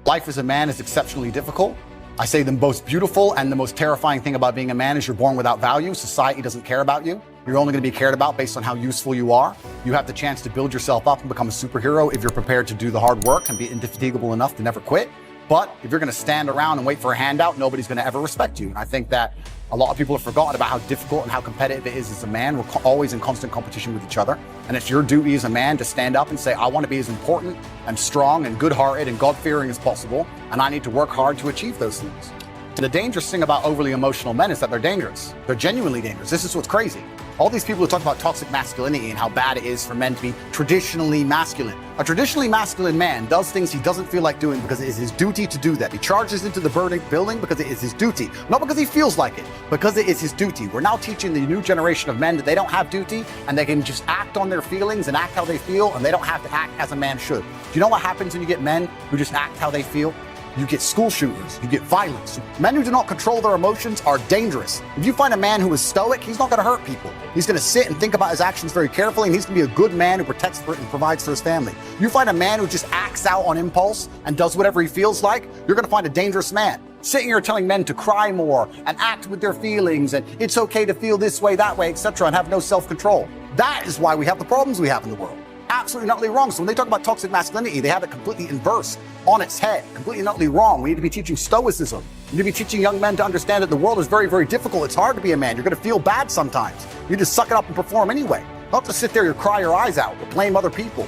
Life as a man is exceptionally difficult. I say the most beautiful and the most terrifying thing about being a man is you're born without value. Society doesn't care about you. You're only going to be cared about based on how useful you are. You have the chance to build yourself up and become a superhero if you're prepared to do the hard work and be indefatigable enough to never quit. But if you're going to stand around and wait for a handout, nobody's going to ever respect you. And I think that a lot of people have forgotten about how difficult and how competitive it is as a man. We're always in constant competition with each other. And it's your duty as a man to stand up and say, I want to be as important and strong and good-hearted and God-fearing as possible. And I need to work hard to achieve those things. And the dangerous thing about overly emotional men is that they're dangerous. They're genuinely dangerous. This is what's crazy. All these people who talk about toxic masculinity and how bad it is for men to be traditionally masculine. A traditionally masculine man does things he doesn't feel like doing because it is his duty to do that. He charges into the building because it is his duty. Not because he feels like it, because it is his duty. We're now teaching the new generation of men that they don't have duty and they can just act on their feelings and act how they feel, and they don't have to act as a man should. Do you know what happens when you get men who just act how they feel? You get school shooters, you get violence. Men who do not control their emotions are dangerous. If you find a man who is stoic, he's not gonna hurt people. He's gonna sit and think about his actions very carefully, and he's gonna be a good man who protects and provides for his family. You find a man who just acts out on impulse and does whatever he feels like, you're gonna find a dangerous man. Sitting here telling men to cry more and act with their feelings and it's okay to feel this way, that way, etc., and have no self-control. That is why we have the problems we have in the world. Absolutely and utterly wrong. So when they talk about toxic masculinity, they have it completely inverse, on its head, completely and utterly wrong. We need to be teaching stoicism. We need to be teaching young men to understand that the world is very, very difficult. It's hard to be a man. You're going to feel bad sometimes. You just suck it up and perform anyway. Not to sit there and cry your eyes out or blame other people.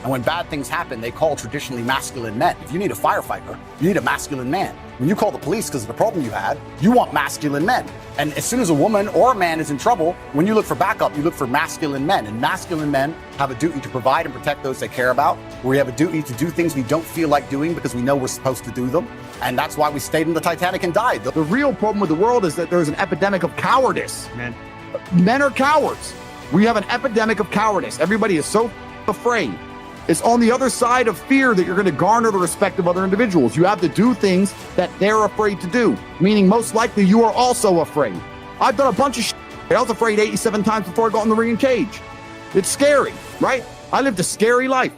And when bad things happen, they call traditionally masculine men. If you need a firefighter, you need a masculine man. When you call the police because of the problem you had, you want masculine men. And as soon as a woman or a man is in trouble, when you look for backup, you look for masculine men. And masculine men have a duty to provide and protect those they care about. We have a duty to do things we don't feel like doing because we know we're supposed to do them. And that's why we stayed in the Titanic and died. The real problem with the world is that there's an epidemic of cowardice. Men are cowards. We have an epidemic of cowardice. Everybody is so afraid. It's on the other side of fear that you're going to garner the respect of other individuals. You have to do things that they're afraid to do, meaning most likely you are also afraid. I've done a bunch of shit. I was afraid 87 times before I got in the ring and cage. It's scary, right? I lived a scary life.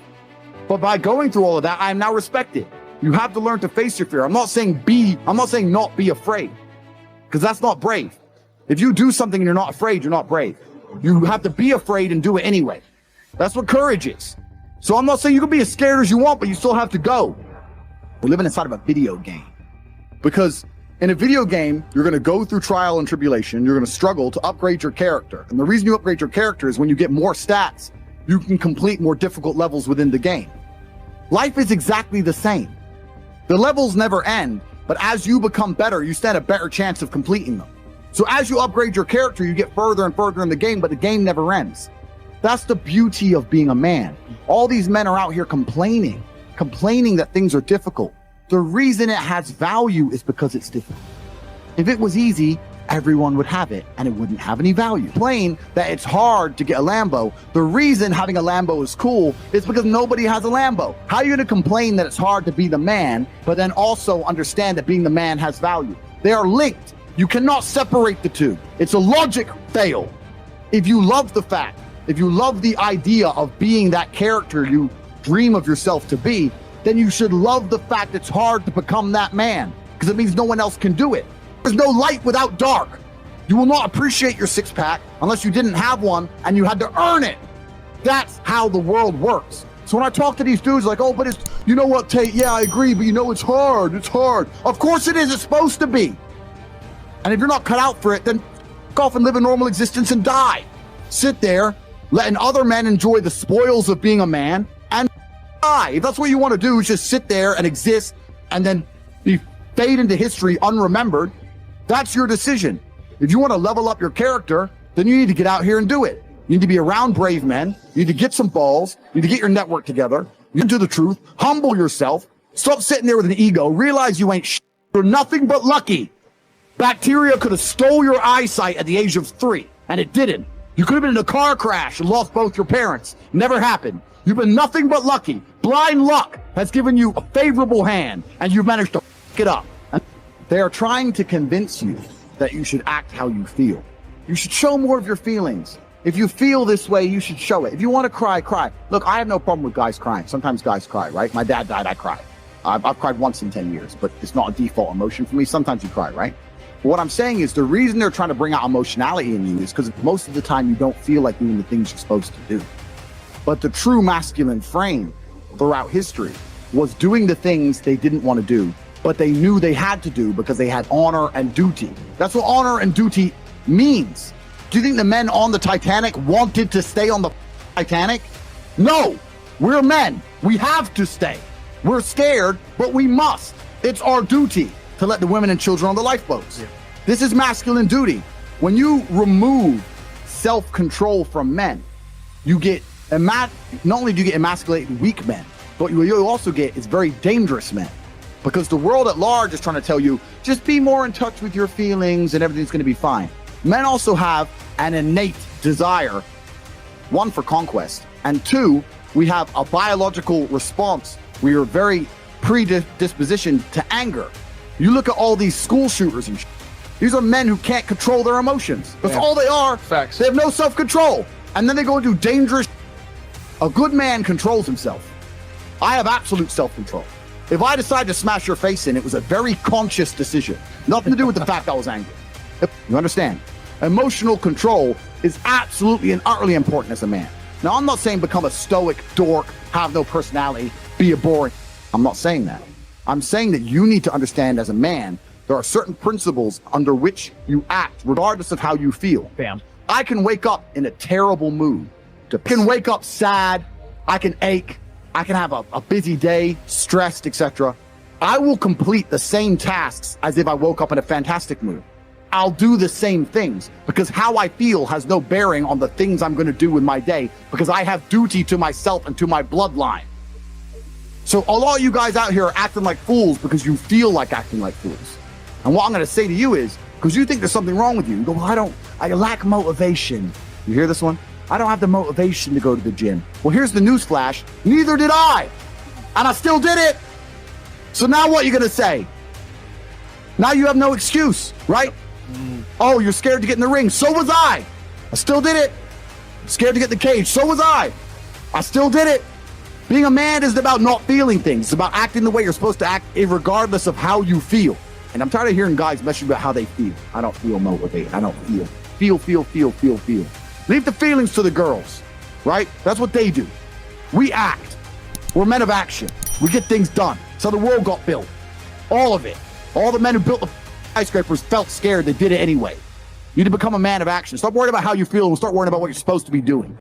But by going through all of that, I am now respected. You have to learn to face your fear. I'm not saying not be afraid, because that's not brave. If you do something and you're not afraid, you're not brave. You have to be afraid and do it anyway. That's what courage is. So I'm not saying you can be as scared as you want, but you still have to go. We're living inside of a video game. Because in a video game, you're going to go through trial and tribulation. You're going to struggle to upgrade your character. And the reason you upgrade your character is when you get more stats, you can complete more difficult levels within the game. Life is exactly the same. The levels never end, but as you become better, you stand a better chance of completing them. So as you upgrade your character, you get further and further in the game, but the game never ends. That's the beauty of being a man. All these men are out here complaining that things are difficult. The reason it has value is because it's difficult. If it was easy, everyone would have it and it wouldn't have any value. Complain that it's hard to get a Lambo. The reason having a Lambo is cool is because nobody has a Lambo. How are you going to complain that it's hard to be the man, but then also understand that being the man has value? They are linked. You cannot separate the two. It's a logic fail. If you love the fact, if you love the idea of being that character you dream of yourself to be, then you should love the fact it's hard to become that man, because it means no one else can do it. There's no light without dark. You will not appreciate your six-pack unless you didn't have one and you had to earn it. That's how the world works. So when I talk to these dudes like, oh, but it's, you know what, Tate, yeah, I agree, but you know, it's hard. Of course it is, it's supposed to be. And if you're not cut out for it, then go off and live a normal existence and die. Sit there, letting other men enjoy the spoils of being a man and die. If that's what you want to do, is just sit there and exist and then fade into history unremembered, that's your decision. If you want to level up your character, then you need to get out here and do it. You need to be around brave men. You need to get some balls. You need to get your network together. You need to do the truth. Humble yourself. Stop sitting there with an ego. Realize you ain't shit. You're nothing but lucky. Bacteria could have stole your eyesight at the age of 3, and it didn't. You could have been in a car crash and lost both your parents. Never happened. You've been nothing but lucky. Blind luck has given you a favorable hand, and you've managed to f*** it up. And they are trying to convince you that you should act how you feel. You should show more of your feelings. If you feel this way, you should show it. If you want to cry, cry. Look, I have no problem with guys crying. Sometimes guys cry, right? My dad died, I cried. I've cried once in 10 years, but it's not a default emotion for me. Sometimes you cry, right? But what I'm saying is the reason they're trying to bring out emotionality in you is because most of the time you don't feel like doing the things you're supposed to do. But the true masculine frame throughout history was doing the things they didn't want to do, but they knew they had to do because they had honor and duty. That's what honor and duty means. Do you think the men on the Titanic wanted to stay on the Titanic? No, we're men. We have to stay. We're scared, but we must. It's our duty to let the women and children on the lifeboats. Yeah. This is masculine duty. When you remove self-control from men, you get not only do you get emasculated weak men, but what you also get is very dangerous men. Because the world at large is trying to tell you, just be more in touch with your feelings and everything's going to be fine. Men also have an innate desire, one, for conquest, and two, we have a biological response. We are very predispositioned to anger. You look at all these school shooters and these are men who can't control their emotions. That's all they are. Facts. They have no self-control. And then they go and do dangerous. A good man controls himself. I have absolute self-control. If I decide to smash your face in, it was a very conscious decision. Nothing to do with the fact I was angry. You understand? Emotional control is absolutely and utterly important as a man. Now, I'm not saying become a stoic dork, have no personality, be a boring. I'm not saying that. I'm saying that you need to understand as a man, there are certain principles under which you act, regardless of how you feel. Bam. I can wake up in a terrible mood. I can wake up sad. I can ache. I can have a busy day, stressed, etc. I will complete the same tasks as if I woke up in a fantastic mood. I'll do the same things because how I feel has no bearing on the things I'm going to do in my day because I have duty to myself and to my bloodline. So a lot of you guys out here are acting like fools because you feel like acting like fools. And what I'm going to say to you is, because you think there's something wrong with you, you go, well, I lack motivation. You hear this one? I don't have the motivation to go to the gym. Well, here's the news flash. Neither did I. And I still did it. So now what are you going to say? Now you have no excuse, right? Oh, you're scared to get in the ring. So was I. I still did it. Scared to get in the cage. So was I. I still did it. Being a man isn't about not feeling things. It's about acting the way you're supposed to act, regardless of how you feel. And I'm tired of hearing guys messing about how they feel. I don't feel motivated. I don't feel. Feel. Leave the feelings to the girls, right? That's what they do. We act. We're men of action. We get things done. That's how the world got built. All of it. All the men who built the skyscrapers felt scared. They did it anyway. You need to become a man of action. Stop worrying about how you feel and start worrying about what you're supposed to be doing.